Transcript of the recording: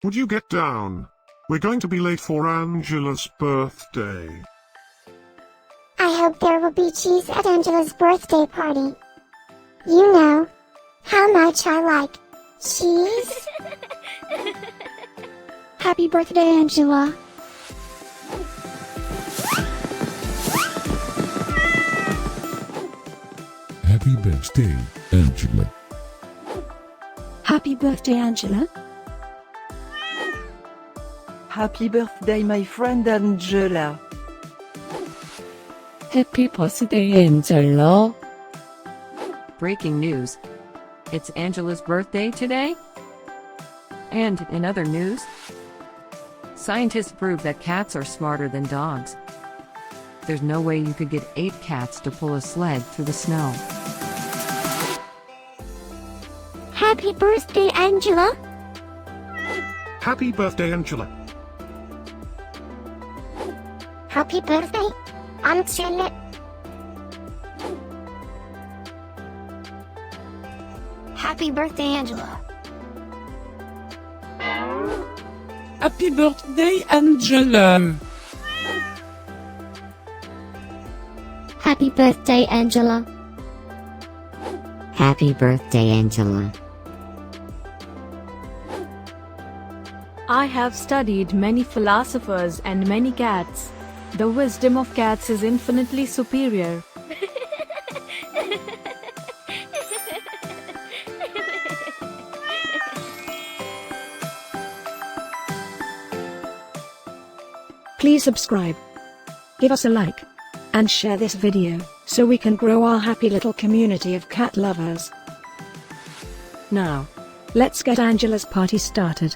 Would you get down? We're going to be late for Angela's birthday. I hope there will be cheese at Angela's birthday party. You know how much I like cheese. Happy birthday, Angela. Happy birthday, Angela. Happy birthday, Angela. Happy birthday, my friend Angela. Happy birthday, Angela. Breaking news. It's Angela's birthday today? And in other news, scientists prove that cats are smarter than dogs. There's no way you could get 8 cats to pull a sled through the snow. Happy birthday, Angela. Happy birthday, Angela. Happy birthday, Angela. Happy birthday, Angela. Happy birthday, Angela. Happy birthday, Angela. Happy birthday, Angela. I have studied many philosophers and many cats. The wisdom of cats is infinitely superior. Please subscribe, give us a like, and share this video, so we can grow our happy little community of cat lovers. Now, let's get Angela's party started.